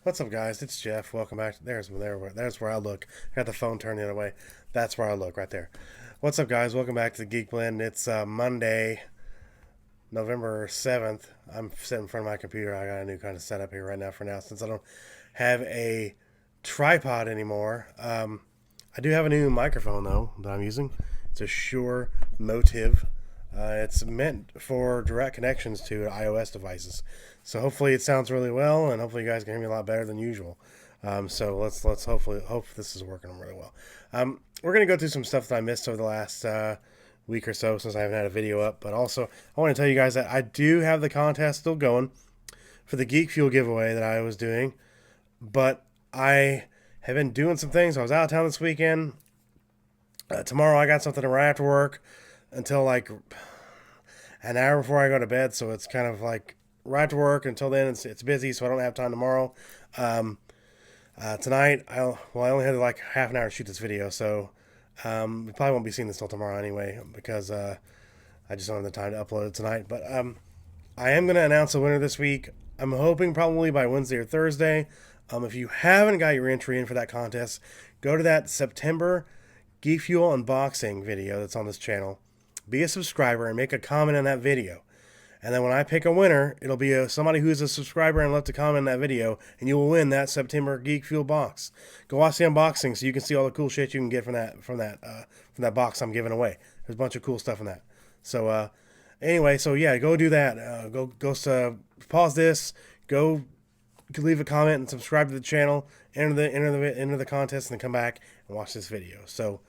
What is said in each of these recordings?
What's up, guys? It's Jeff. Welcome back. There's where I look. I got the phone turned the other way. That's where I look, right there. What's up, guys? Welcome back to the Geek Blend. It's Monday, November 7th. I'm sitting in front of my computer. I got a new kind of setup here right now for now since I don't have a tripod anymore. I do have a new microphone, though, that I'm using. It's a Shure Motive. It's meant for direct connections to iOS devices. So hopefully it sounds really well, and hopefully you guys can hear me a lot better than usual. So let's hopefully hope this is working really well. We're gonna go through some stuff that I missed over the last week or so since I haven't had a video up. But also I want to tell you guys that I do have the contest still going for the Geek Fuel giveaway that I was doing, but I have been doing some things. I was out of town this weekend. Tomorrow I got something right after work until like an hour before I go to bed. So it's kind of like right to work until then. It's busy, so I don't have time tomorrow. Tonight, I only had like half an hour to shoot this video, so we probably won't be seeing this till tomorrow anyway because I just don't have the time to upload it tonight. But I am going to announce a winner this week. I'm hoping probably by Wednesday or Thursday. If you haven't got your entry in for that contest, go to that September Geek Fuel unboxing video that's on this channel. Be a subscriber and make a comment on that video. And then when I pick a winner, it'll be somebody who's a subscriber and left a comment in that video, and you will win that September Geek Fuel box. Go watch the unboxing so you can see all the cool shit you can get from that box I'm giving away. There's a bunch of cool stuff in that. So anyway, so yeah, go do that. Go pause this. Go leave a comment and subscribe to the channel. Enter the contest and then come back and watch this video. So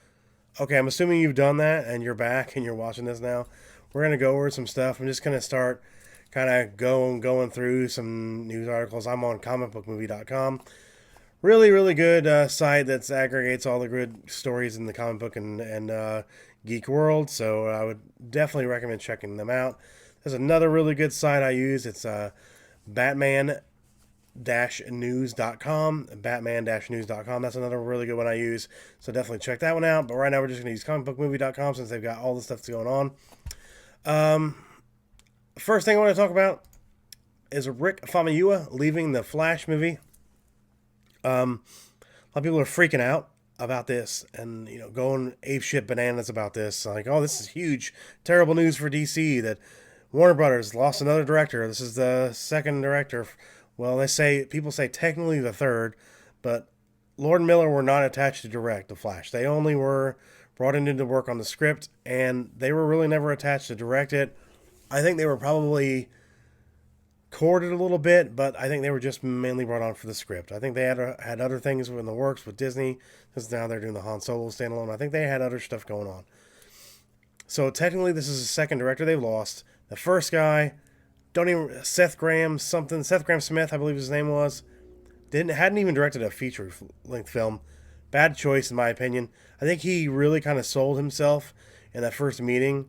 okay, I'm assuming you've done that and you're back and you're watching this now. We're going to go over some stuff. I'm just going to start kind of going through some news articles. I'm on comicbookmovie.com. Really, really good site that aggregates all the good stories in the comic book and geek world. So I would definitely recommend checking them out. There's another really good site I use. It's Batman-news.com. Batman-news.com. That's another really good one I use. So definitely check that one out. But right now we're just going to use comicbookmovie.com since they've got all the stuff that's going on. First thing I want to talk about is Rick Famuyiwa leaving the Flash movie. A lot of people are freaking out about this and going apeshit bananas about this. Like, oh, this is huge, terrible news for DC that Warner Brothers lost another director. This is the second director. Well, people say technically the third, but Lord and Miller were not attached to direct the Flash. They only were brought in to work on the script, and they were really never attached to direct it. I think they were probably courted a little bit, but I think they were just mainly brought on for the script. I think they had other things in the works with Disney, because now they're doing the Han Solo standalone. I think they had other stuff going on. So technically, this is the second director they've lost. The first guy, Seth Graham Smith, I believe his name was, hadn't even directed a feature-length film. Bad choice, in my opinion. I think he really kind of sold himself in that first meeting,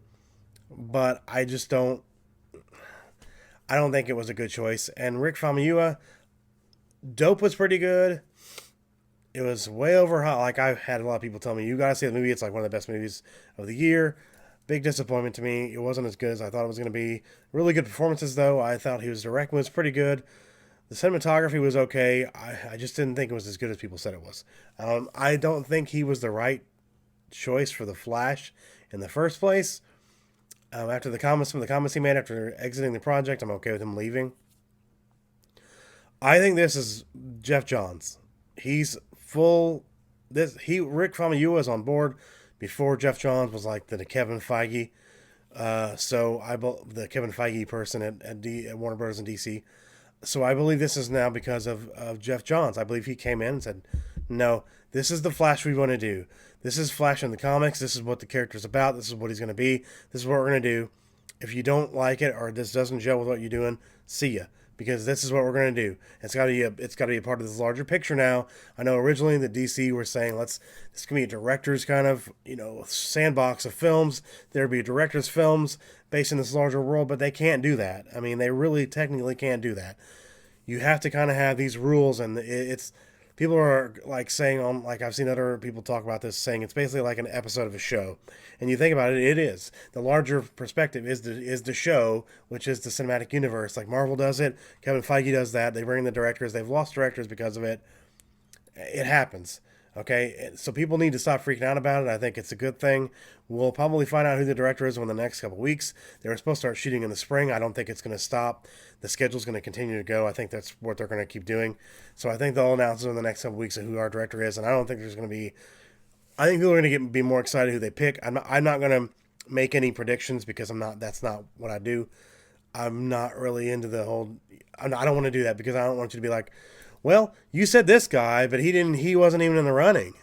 but I don't think it was a good choice. And Rick Famuyiwa, Dope was pretty good. It was way over hot. Like, I've had a lot of people tell me, you gotta see the movie. It's like one of the best movies of the year. Big disappointment to me. It wasn't as good as I thought it was going to be. Really good performances, though. I thought he was directing was pretty good. The cinematography was okay. I just didn't think it was as good as people said it was. I don't think he was the right choice for the Flash in the first place. After some of the comments he made after exiting the project, I'm okay with him leaving. I think this is Geoff Johns. He's full. Rick Famuyiwa is on board before Geoff Johns was like the Kevin Feige. The Kevin Feige person at Warner Bros. And DC. So I believe this is now because of Geoff Johns. I believe he came in and said, no, this is the Flash we want to do. This is Flash in the comics. This is what the character's about. This is what he's going to be. This is what we're going to do. If you don't like it or this doesn't gel with what you're doing, see ya. Because this is what we're going to do. It's got to be a part of this larger picture now. I know originally the DC were saying this can be a director's kind of sandbox of films. There'd be director's films based in this larger world, but they can't do that. I mean, they really technically can't do that. You have to kind of have these rules, and people are like saying on, like I've seen other people talk about this, saying it's basically like an episode of a show. And you think about it, it is. The larger perspective is the show, which is the cinematic universe. Like Marvel does it, Kevin Feige does that. They bring in the directors. They've lost directors because of it. It happens. Okay, so people need to stop freaking out about it. I think it's a good thing. We'll probably find out who the director is in the next couple of weeks. They were supposed to start shooting in the spring. I don't think it's going to stop. The schedule's going to continue to go. I think that's what they're going to keep doing. So I think they'll announce in the next couple of weeks who our director is. And I don't think there's going to be. I think people are going to be more excited who they pick. I'm not going to make any predictions because I'm not. That's not what I do. I'm not really into the whole. I don't want to do that because I don't want you to be like, well, you said this guy, but he wasn't even in the running.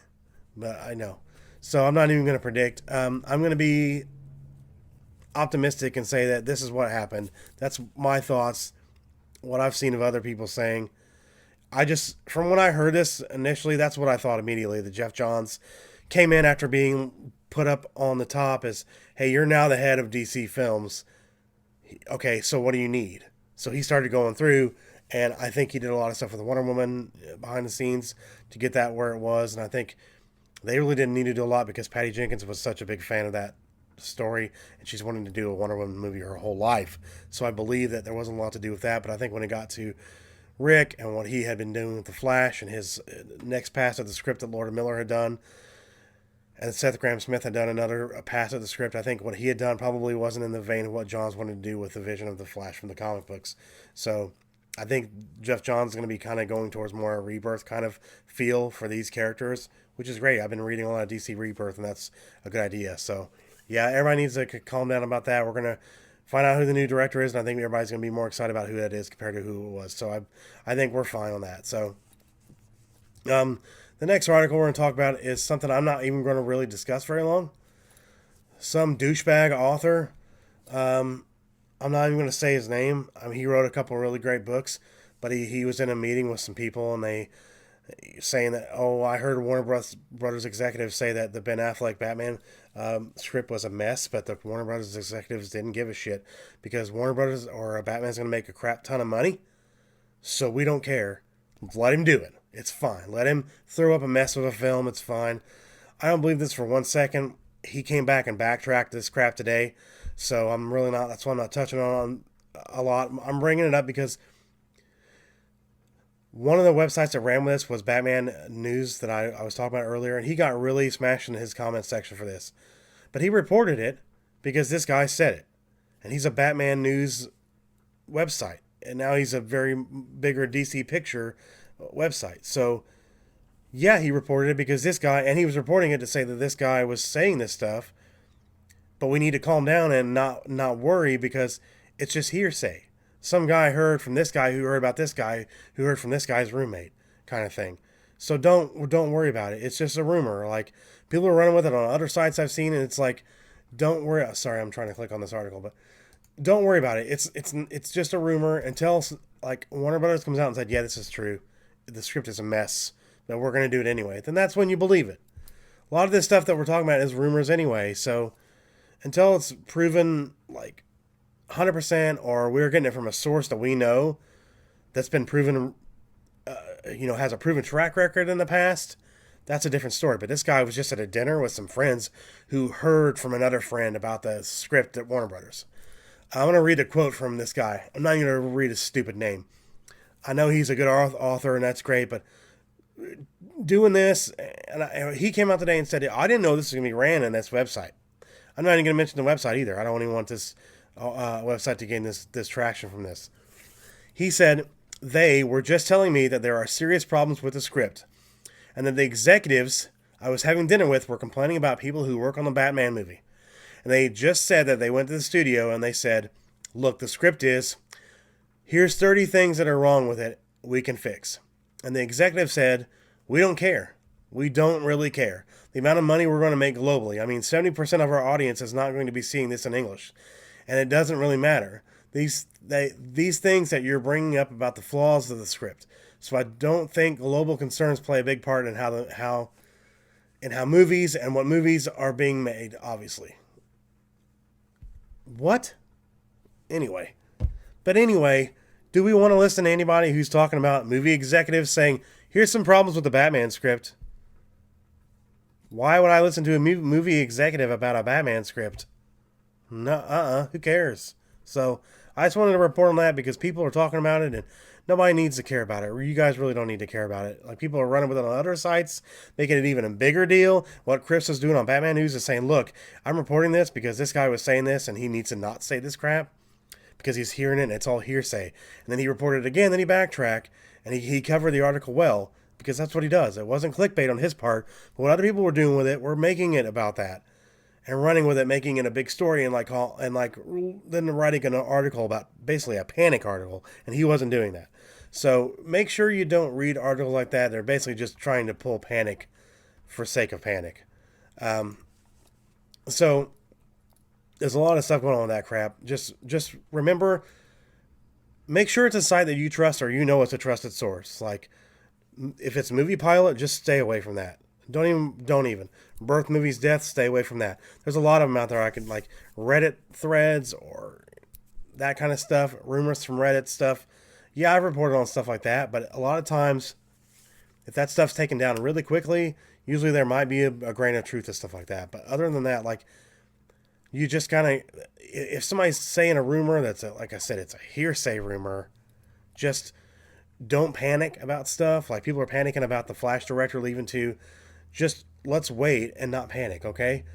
But I know. So I'm not even going to predict. I'm going to be optimistic and say that this is what happened. That's my thoughts, what I've seen of other people saying. From when I heard this initially, that's what I thought immediately. That Geoff Johns came in after being put up on the top as, hey, you're now the head of DC Films. Okay, so what do you need? So he started going through, and I think he did a lot of stuff with Wonder Woman behind the scenes to get that where it was. And I think they really didn't need to do a lot because Patty Jenkins was such a big fan of that story, and she's wanting to do a Wonder Woman movie her whole life. So I believe that there wasn't a lot to do with that. But I think when it got to Rick and what he had been doing with The Flash and his next pass of the script that Lord Miller had done, and Seth Grahame-Smith had done another pass of the script, I think what he had done probably wasn't in the vein of what Johns wanted to do with the vision of The Flash from the comic books. So I think Geoff Johns is going to be kind of going towards more a Rebirth kind of feel for these characters, which is great. I've been reading a lot of DC Rebirth, and that's a good idea. So, yeah, everybody needs to calm down about that. We're going to find out who the new director is, and I think everybody's going to be more excited about who that is compared to who it was. So I think we're fine on that. So the next article we're going to talk about is something I'm not even going to really discuss very long. Some douchebag author, I'm not even going to say his name. I mean, he wrote a couple of really great books, but he was in a meeting with some people, and they saying that, oh, I heard Warner Brothers executives say that the Ben Affleck Batman script was a mess, but the Warner Brothers executives didn't give a shit because Warner Brothers or Batman's going to make a crap ton of money, so we don't care. Let him do it. It's fine. Let him throw up a mess of a film. It's fine. I don't believe this for 1 second. He came back and backtracked this crap today, so I'm really not. That's why I'm not touching on a lot. I'm bringing it up because one of the websites that ran with this was Batman News that I was talking about earlier, and he got really smashed in his comment section for this. But he reported it because this guy said it. And he's a Batman News website. And now he's a very bigger DC Picture website. So, yeah, he reported it because this guy, and he was reporting it to say that this guy was saying this stuff. But we need to calm down and not worry because it's just hearsay. Some guy heard from this guy who heard about this guy who heard from this guy's roommate kind of thing. So don't worry about it. It's just a rumor. Like, people are running with it on other sites I've seen, and it's like, don't worry. Sorry, I'm trying to click on this article, but don't worry about it. It's just a rumor until like Warner Brothers comes out and said, yeah, this is true. The script is a mess, but we're going to do it anyway. Then that's when you believe it. A lot of this stuff that we're talking about is rumors anyway. So until it's proven like 100%, or we're getting it from a source that we know that's been proven, has a proven track record in the past, that's a different story. But this guy was just at a dinner with some friends who heard from another friend about the script at Warner Brothers. I'm going to read a quote from this guy. I'm not going to read his stupid name. I know he's a good author, and that's great, but doing this, and he came out today and said, I didn't know this was going to be ran in this website. I'm not even going to mention the website either. I don't even want this website to gain this traction from this. He said, they were just telling me that there are serious problems with the script, and that the executives I was having dinner with were complaining about people who work on the Batman movie. And they just said that they went to the studio and they said, look, the script is, here's 30 things that are wrong with it we can fix. And the executive said, we don't care. We don't really care. The amount of money we're going to make globally. I mean, 70% of our audience is not going to be seeing this in English. And it doesn't really matter. These things that you're bringing up about the flaws of the script. So I don't think global concerns play a big part in how movies and what movies are being made, obviously. What? Anyway, do we want to listen to anybody who's talking about movie executives saying, Here's some problems with the Batman script. Why would I listen to a movie executive about a Batman script? No, who cares? So I just wanted to report on that because people are talking about it and nobody needs to care about it. You guys really don't need to care about it. Like, people are running with it on other sites, making it even a bigger deal. What Chris is doing on Batman News is saying, look, I'm reporting this because this guy was saying this and he needs to not say this crap because he's hearing it and it's all hearsay. And then he reported it again, then he backtracked and he covered the article well because that's what he does. It wasn't clickbait on his part, but what other people were doing with it were making it about that and running with it, making it a big story, and then writing an article about basically a panic article, and he wasn't doing that. So make sure you don't read articles like that. They're basically just trying to pull panic for sake of panic. So there's a lot of stuff going on with that crap. Just remember, make sure it's a site that you trust or you know it's a trusted source. Like, if it's Movie Pilot, just stay away from that. Don't even. Birth Movies Death, stay away from that. There's a lot of them out there. I could, like, Reddit threads or that kind of stuff, rumors from Reddit stuff. Yeah, I've reported on stuff like that, but a lot of times, if that stuff's taken down really quickly, usually there might be a grain of truth to stuff like that. But other than that, like, you just kind of, if somebody's saying a rumor that's, like I said, it's a hearsay rumor, just don't panic about stuff. Like, people are panicking about the Flash director leaving too. Just let's wait and not panic, okay?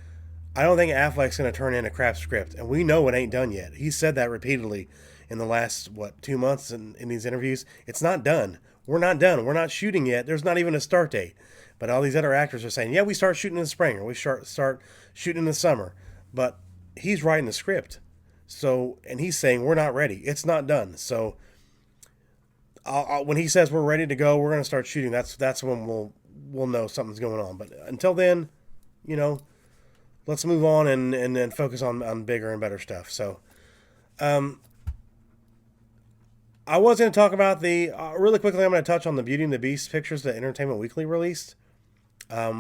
I don't think Affleck's going to turn in a crap script, and we know it ain't done yet. He said that repeatedly in the last, 2 months in these interviews. It's not done. We're not done. We're not shooting yet. There's not even a start date. But all these other actors are saying, yeah, we start shooting in the spring, or we start shooting in the summer. But he's writing the script. So, and he's saying we're not ready. It's not done. So when he says we're ready to go, we're going to start shooting. That's when we'll know something's going on. But until then, let's move on and focus on bigger and better stuff. So, I was going to talk about really quickly. I'm going to touch on the Beauty and the Beast pictures that Entertainment Weekly released. I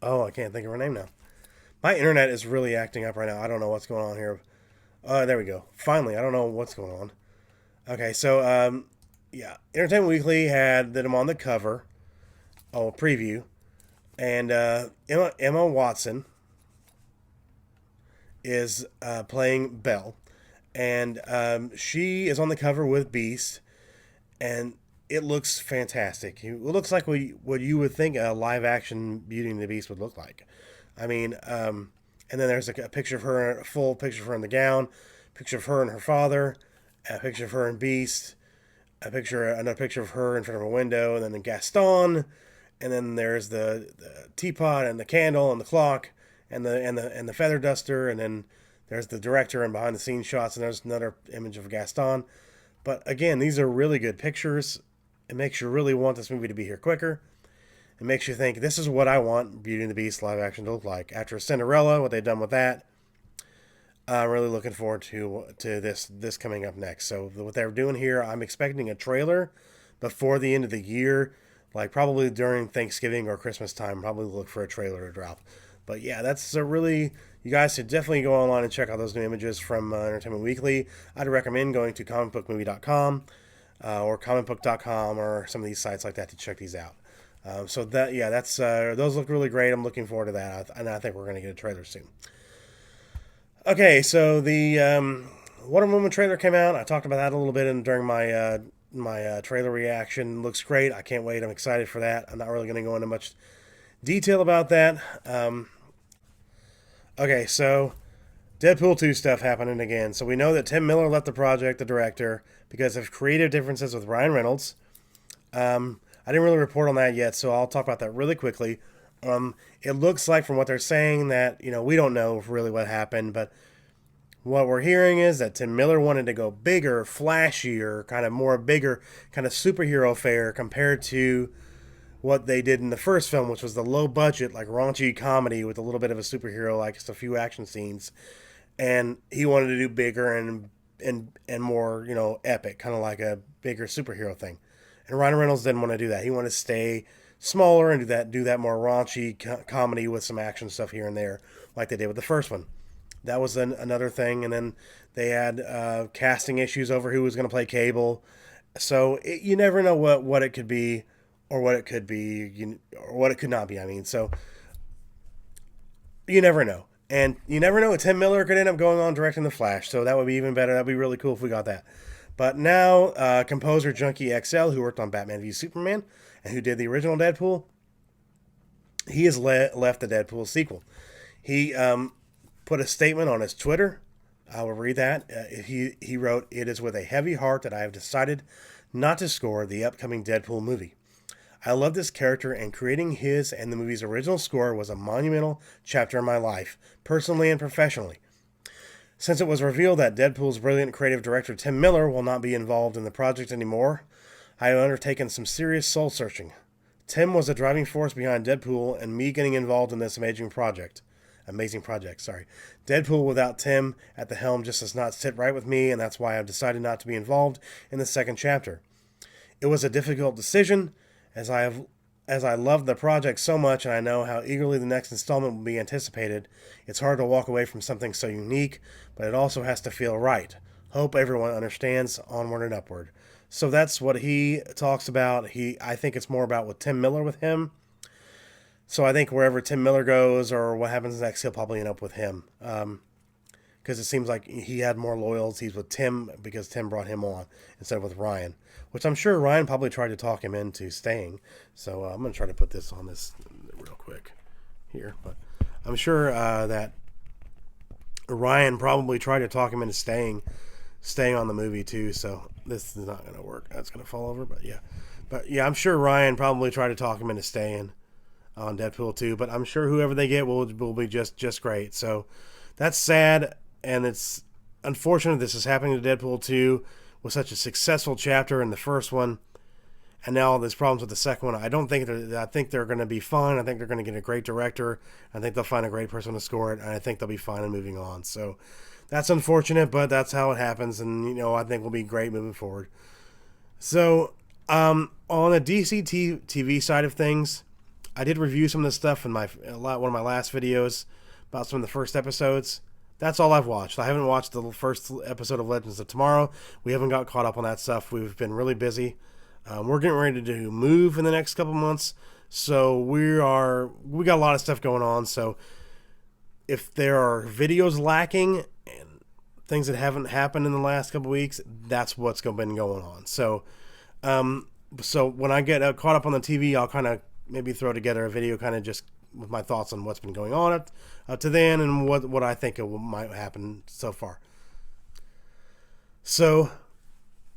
can't think of her name now. My internet is really acting up right now. I don't know what's going on here. There we go. Finally, I don't know what's going on. Okay, so Entertainment Weekly had them on the cover. Preview, and Emma Watson is playing Belle, and she is on the cover with Beast, and it looks fantastic. It looks like what you would think a live action Beauty and the Beast would look like. I mean, and then there's a picture of her, a full picture of her in the gown, picture of her and her father, a picture of her and Beast, another picture of her in front of a window, and then Gaston, and then there's the teapot and the candle and the clock and the feather duster, and then there's the director and behind the scenes shots, and there's another image of Gaston. But again, these are really good pictures. It makes you really want this movie to be here quicker. It makes you think, this is what I want Beauty and the Beast live action to look like. After Cinderella, what they've done with that, I'm really looking forward to this coming up next. So what they're doing here, I'm expecting a trailer before the end of the year, like probably during Thanksgiving or Christmas time. Probably look for a trailer to drop. But yeah, that's you guys should definitely go online and check out those new images from Entertainment Weekly. I'd recommend going to comicbookmovie.com or comicbook.com or some of these sites like that to check these out. Those look really great. I'm looking forward to that, and I think we're going to get a trailer soon. Okay, so the Wonder Woman trailer came out. I talked about that a little bit during my trailer reaction. Looks great. I can't wait. I'm excited for that. I'm not really going to go into much detail about that. Okay, so Deadpool 2 stuff happening again. So we know that Tim Miller left the project, the director, because of creative differences with Ryan Reynolds. I didn't really report on that yet, so I'll talk about that really quickly. It looks like, from what they're saying, that, we don't know really what happened, but what we're hearing is that Tim Miller wanted to go bigger, flashier, kind of more bigger, kind of superhero fare compared to what they did in the first film, which was the low budget, like raunchy comedy with a little bit of a superhero, like just a few action scenes. And he wanted to do bigger and more, epic, kind of like a bigger superhero thing. And Ryan Reynolds didn't want to do that. He wanted to stay smaller and do that more raunchy comedy with some action stuff here and there, like they did with the first one. That was another thing. And then they had casting issues over who was going to play Cable. So you never know what it could be, or what it could be, or what it could not be. I mean, so you never know. And you never know, Tim Miller could end up going on directing The Flash, so that would be even better. That'd be really cool if we got that. But now, composer Junkie XL, who worked on Batman v Superman and who did the original Deadpool, he has left the Deadpool sequel. He put a statement on his Twitter. I will read that. He wrote, "It is with a heavy heart that I have decided not to score the upcoming Deadpool movie. I love this character, and creating his and the movie's original score was a monumental chapter in my life, personally and professionally. Since it was revealed that Deadpool's brilliant creative director Tim Miller will not be involved in the project anymore, I have undertaken some serious soul searching. Tim was the driving force behind Deadpool and me getting involved in this amazing project. Deadpool without Tim at the helm just does not sit right with me, and that's why I've decided not to be involved in the second chapter. It was a difficult decision, as I love the project so much and I know how eagerly the next installment will be anticipated. It's hard to walk away from something so unique, but it also has to feel right. Hope everyone understands. Onward and upward." So that's what he talks about. I think it's more about with Tim Miller with him. So I think wherever Tim Miller goes or what happens next, he'll probably end up with him. Because it seems like he had more loyalties with Tim because Tim brought him on instead of with Ryan, which I'm sure Ryan probably tried to talk him into staying. So I'm going to try to put this on this real quick here. But I'm sure that Ryan probably tried to talk him into staying on the movie too. So this is not going to work. That's going to fall over. But yeah, I'm sure Ryan probably tried to talk him into staying on Deadpool 2. But I'm sure whoever they get will be just great. So that's sad. And it's unfortunate this is happening to Deadpool 2 with such a successful chapter in the first one. And now all these problems with the second one. I think they're going to be fine. I think they're going to get a great director. I think they'll find a great person to score it. And I think they'll be fine in moving on. So that's unfortunate, but that's how it happens. And, I think we'll be great moving forward. So on the DC TV side of things, I did review some of this stuff in one of my last videos about some of the first episodes. That's all I've watched. I haven't watched the first episode of Legends of Tomorrow. We haven't got caught up on that stuff. We've been really busy. We're getting ready to move in the next couple months, so we got a lot of stuff going on. So if there are videos lacking and things that haven't happened in the last couple weeks, that's what's been going on. So when I get caught up on the TV, I'll kind of maybe throw together a video, kind of just with my thoughts on what's been going on up to then and what I think might happen so far. So,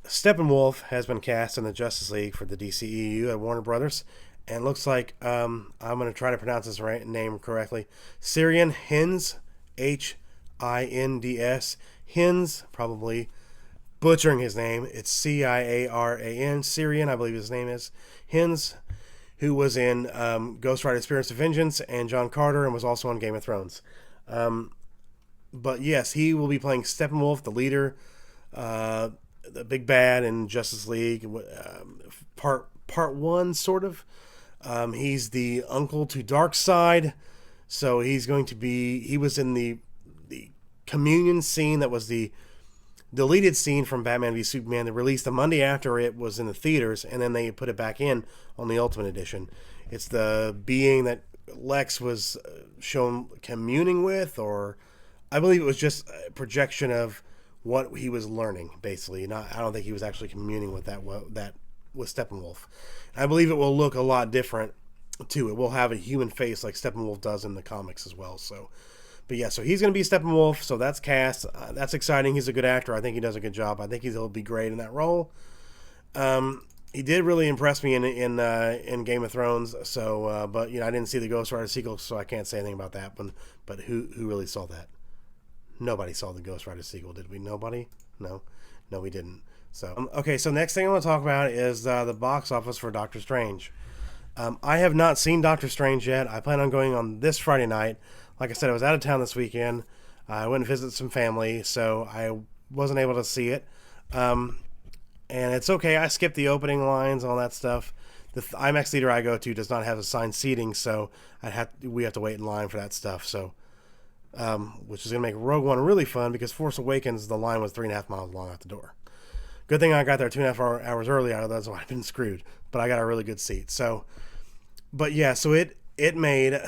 Steppenwolf has been cast in the Justice League for the DCEU at Warner Brothers, and looks like I'm going to try to pronounce his name correctly. Ciaran Hinds, Hinds, Hinds, probably butchering his name. It's Ciaran, Ciaran, I believe his name is Hinds, who was in Ghost Rider Spirits of Vengeance and John Carter, and was also on Game of Thrones. But yes, he will be playing Steppenwolf, the leader, the big bad in Justice League, part one, sort of. He's the uncle to Darkseid, so he was in the communion scene that was the deleted scene from Batman v Superman. They released the Monday after it was in the theaters, and then they put it back in on the Ultimate Edition. It's the being that Lex was shown communing with, or I believe it was just a projection of what he was learning, basically. I don't think he was actually communing with that with Steppenwolf. I believe it will look a lot different too. It will have a human face like Steppenwolf does in the comics as well. But yeah, so he's going to be Steppenwolf, so that's cast. That's exciting. He's a good actor. I think he does a good job. I think he'll be great in that role. He did really impress me in Game of Thrones. So, but I didn't see the Ghost Rider sequel, so I can't say anything about that. But who really saw that? Nobody saw the Ghost Rider sequel, did we? Nobody? No, we didn't. So okay. So next thing I want to talk about is the box office for Doctor Strange. I have not seen Doctor Strange yet. I plan on going on this Friday night. Like I said, I was out of town this weekend. I went and visited some family, so I wasn't able to see it. And it's okay. I skipped the opening lines, all that stuff. The IMAX theater I go to does not have assigned seating, so we have to wait in line for that stuff. So, which is going to make Rogue One really fun, because Force Awakens, the line was 3.5 miles long out the door. Good thing I got there 2.5 hours early. Otherwise, I'd been screwed. But I got a really good seat. So, but yeah, so it made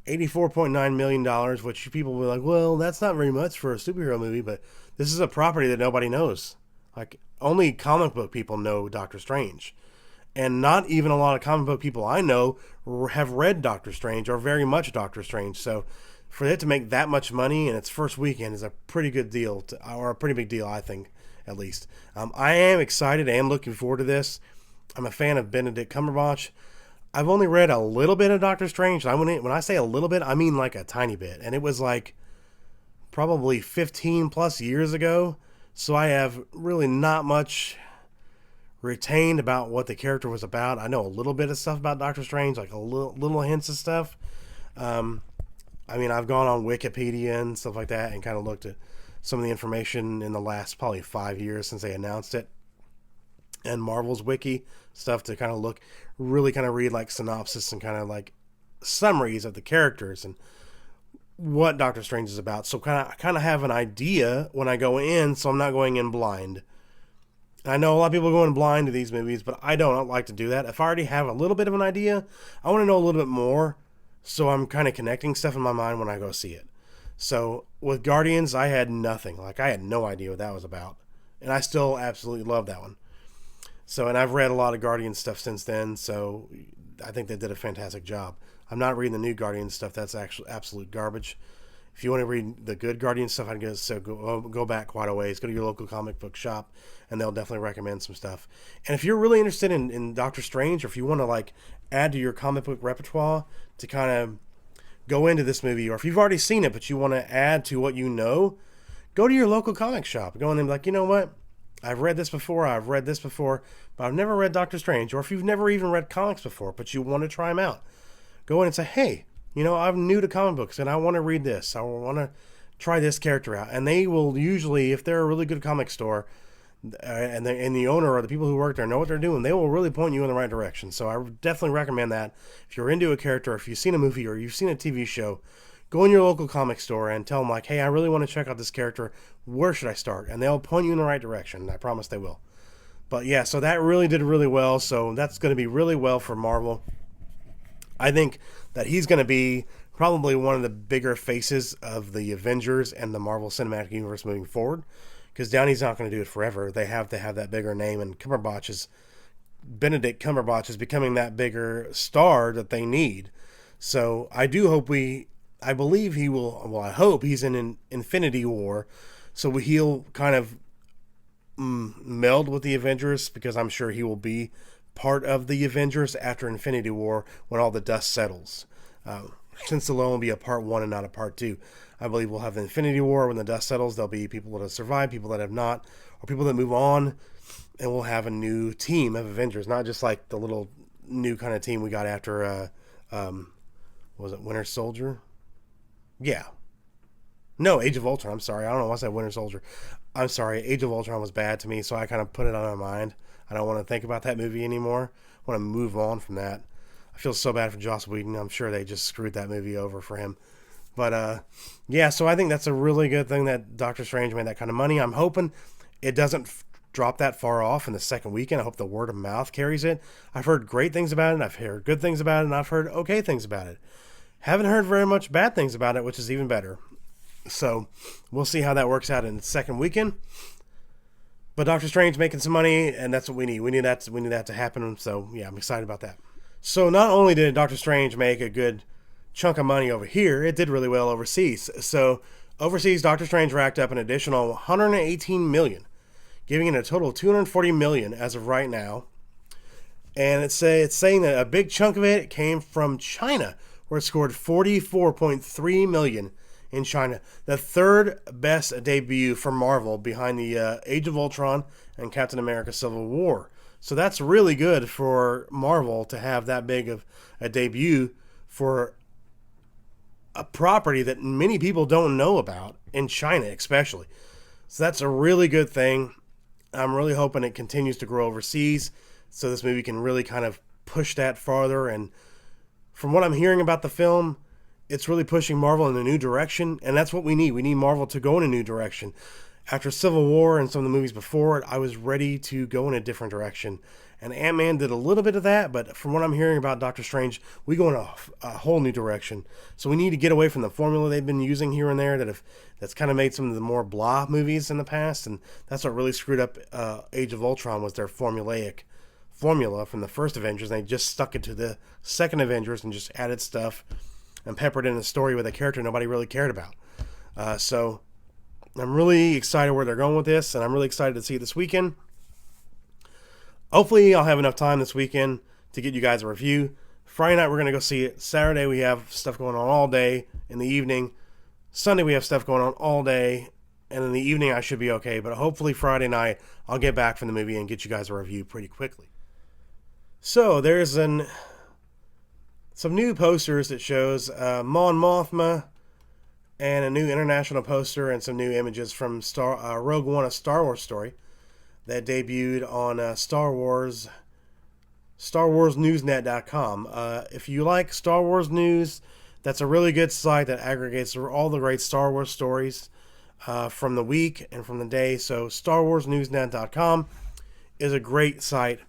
$84.9 million, which people will be like, well, that's not very much for a superhero movie. But this is a property that nobody knows. Like, only comic book people know Doctor Strange. And not even a lot of comic book people I know have read Doctor Strange or very much Doctor Strange. So for it to make that much money in its first weekend is a pretty good deal, or a pretty big deal, I think, at least. I am excited. I am looking forward to this. I'm a fan of Benedict Cumberbatch. I've only read a little bit of Doctor Strange. When I say a little bit, I mean like a tiny bit. And it was like probably 15 plus years ago. So I have really not much retained about what the character was about. I know a little bit of stuff about Doctor Strange, like a little hints of stuff. I mean, I've gone on Wikipedia and stuff like that and kind of looked at some of the information in the last probably 5 years since they announced it. And Marvel's Wiki stuff to kind of really kind of read like synopsis and kind of like summaries of the characters and what Doctor Strange is about. So I kind of have an idea when I go in, so I'm not going in blind. I know a lot of people go in blind to these movies, but I don't like to do that. If I already have a little bit of an idea, I want to know a little bit more, so I'm kind of connecting stuff in my mind when I go see it. So with Guardians, I had nothing. Like, I had no idea what that was about. And I still absolutely love that one. So, and I've read a lot of Guardians stuff since then, so I think they did a fantastic job. I'm not reading the new Guardians stuff. That's actually absolute garbage. If you want to read the good Guardian stuff, I'd go back quite a ways. Go to your local comic book shop, and they'll definitely recommend some stuff. And if you're really interested in Doctor Strange, or if you want to like add to your comic book repertoire to kind of go into this movie, or if you've already seen it but you want to add to what you know, go to your local comic shop. Go in there and be like, you know what? I've read this before, but I've never read Doctor Strange. Or if you've never even read comics before, but you want to try them out, go in and say, hey, you know, I'm new to comic books and I want to read this. I want to try this character out. And they will usually, if they're a really good comic store, and the owner or the people who work there know what they're doing, they will really point you in the right direction. So I would definitely recommend that. If you're into a character, if you've seen a movie or you've seen a TV show, go in your local comic store and tell them, like, hey, I really want to check out this character. Where should I start? And they'll point you in the right direction. I promise they will. But yeah, so that really did really well. So that's going to be really well for Marvel. I think that he's going to be probably one of the bigger faces of the Avengers and the Marvel Cinematic Universe moving forward. Because Downey's not going to do it forever. They have to have that bigger name. And Benedict Cumberbatch is becoming that bigger star that they need. So I do hope I believe he will, well, I hope he's in an Infinity War. So he'll kind of meld with the Avengers, because I'm sure he will be part of the Avengers after Infinity War when all the dust settles. Since it'll only be a part 1 and not a part 2. I believe we'll have the Infinity War when the dust settles. There'll be people that have survived, people that have not, or people that move on, and we'll have a new team of Avengers, not just like the little new kind of team we got after, was it Winter Soldier? Yeah. No, Age of Ultron. I'm sorry. I don't know why I said Winter Soldier. I'm sorry. Age of Ultron was bad to me, so I kind of put it on my mind. I don't want to think about that movie anymore. I want to move on from that. I feel so bad for Joss Whedon. I'm sure they just screwed that movie over for him. But, yeah, so I think that's a really good thing that Doctor Strange made that kind of money. I'm hoping it doesn't drop that far off in the second weekend. I hope the word of mouth carries it. I've heard great things about it. I've heard good things about it, and I've heard okay things about it. Haven't heard very much bad things about it, which is even better. So we'll see how that works out in the second weekend. But Doctor Strange making some money, and that's what we need. We need that to happen. So yeah, I'm excited about that. So not only did Doctor Strange make a good chunk of money over here, it did really well overseas. So overseas, Doctor Strange racked up an additional 118 million, giving it a total of 240 million as of right now. And it's saying that a big chunk of it came from China, where it scored 44.3 million in China. The third best debut for Marvel, behind the Age of Ultron and Captain America Civil War. So that's really good for Marvel to have that big of a debut for a property that many people don't know about, in China especially. So that's a really good thing. I'm really hoping it continues to grow overseas, so this movie can really kind of push that farther. And from what I'm hearing about the film, it's really pushing Marvel in a new direction, and that's what we need. We need Marvel to go in a new direction. After Civil War and some of the movies before it, I was ready to go in a different direction. And Ant-Man did a little bit of that, but from what I'm hearing about Doctor Strange, we go in a whole new direction. So we need to get away from the formula they've been using here and there that's kind of made some of the more blah movies in the past, and that's what really screwed up Age of Ultron, was their formulaic formula from the first Avengers. They just stuck it to the second Avengers and just added stuff and peppered in a story with a character nobody really cared about. So I'm really excited where they're going with this, and I'm really excited to see it this weekend. Hopefully I'll have enough time this weekend to get you guys a review. Friday night we're going to go see it. Saturday we have stuff going on all day in the evening. Sunday we have stuff going on all day, and in the evening I should be okay. But hopefully Friday night I'll get back from the movie and get you guys a review pretty quickly. So there's some new posters that shows Mon Mothma, and a new international poster and some new images from Rogue One, a Star Wars story that debuted on StarWarsNewsNet.com. If you like Star Wars news, that's a really good site that aggregates all the great Star Wars stories from the week and from the day. So StarWarsNewsNet.com is a great site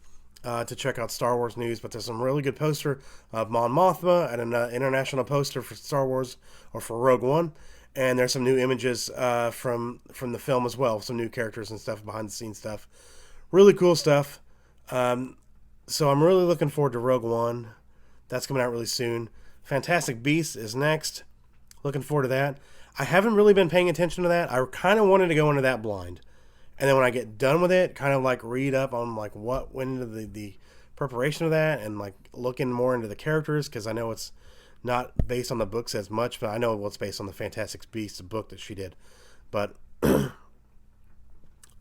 to check out Star Wars news, but there's some really good poster of Mon Mothma and an international poster for Star Wars, or for Rogue One, and there's some new images from the film as well, some new characters and stuff, behind the scenes stuff, really cool stuff. So I'm really looking forward to Rogue One. That's coming out really soon. Fantastic Beasts is next. Looking forward to that. I haven't really been paying attention to that. I kind of wanted to go into that blind. And then when I get done with it, kind of like read up on like what went into the preparation of that, and like looking more into the characters, because I know it's not based on the books as much, but I know what's based on the Fantastic Beasts book that she did. But I'm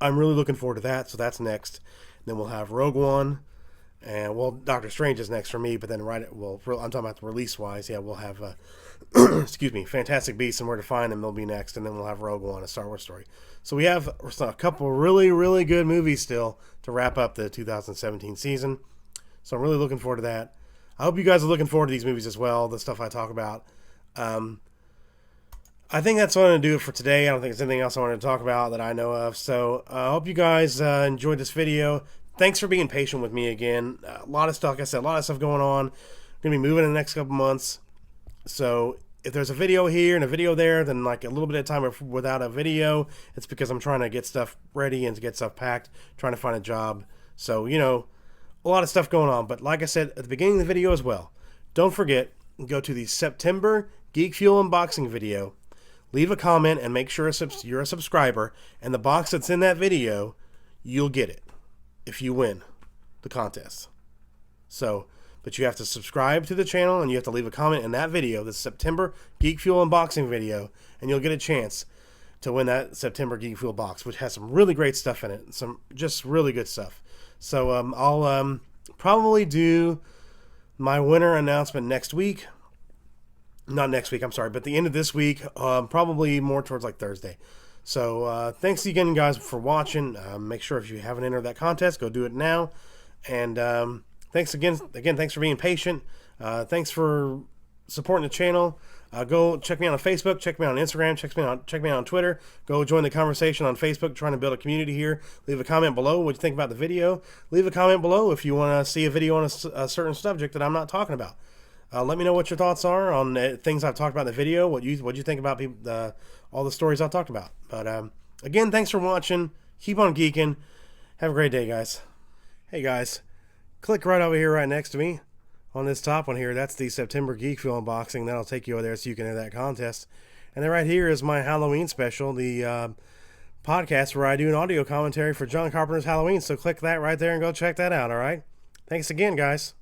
really looking forward to that, so that's next. And then we'll have Rogue One, and well, Doctor Strange is next for me, but then I'm talking about the release-wise. Yeah, we'll have excuse me, Fantastic Beasts and Where to Find Them will be next, and then we'll have Rogue One, a Star Wars story. So we have a couple really, really good movies still to wrap up the 2017 season. So I'm really looking forward to that. I hope you guys are looking forward to these movies as well, the stuff I talk about. I think that's what I'm going to do for today. I don't think there's anything else I wanted to talk about that I know of. So I hope you guys enjoyed this video. Thanks for being patient with me again. A lot of stuff, like I said, a lot of stuff going on. I'm going to be moving in the next couple months. So if there's a video here and a video there, then like a little bit of time without a video, it's because I'm trying to get stuff ready and to get stuff packed, trying to find a job. So, you know, a lot of stuff going on. But like I said at the beginning of the video as well, don't forget, go to the September Geek Fuel unboxing video, leave a comment, and make sure you're a subscriber, and the box that's in that video, you'll get it if you win the contest. So, but you have to subscribe to the channel, and you have to leave a comment in that video, the September Geek Fuel unboxing video, and you'll get a chance to win that September Geek Fuel box, which has some really great stuff in it, some just really good stuff. So I'll probably do my winner announcement next week. Not next week, I'm sorry, but the end of this week, probably more towards like Thursday. So thanks again, guys, for watching. Make sure if you haven't entered that contest, go do it now. And thanks again, thanks for being patient. Thanks for supporting the channel. Go check me out on Facebook, check me out on Instagram, check me out on Twitter. Go join the conversation on Facebook, trying to build a community here. Leave a comment below what you think about the video. Leave a comment below if you want to see a video on a certain subject that I'm not talking about. Let me know what your thoughts are on things I've talked about in the video, what you think about all the stories I've talked about. But again, thanks for watching. Keep on geeking. Have a great day, guys. Hey, guys. Click right over here right next to me on this top one here. That's the September Geek Fuel unboxing. That'll take you over there so you can enter that contest. And then right here is my Halloween special, the podcast where I do an audio commentary for John Carpenter's Halloween. So click that right there and go check that out, all right? Thanks again, guys.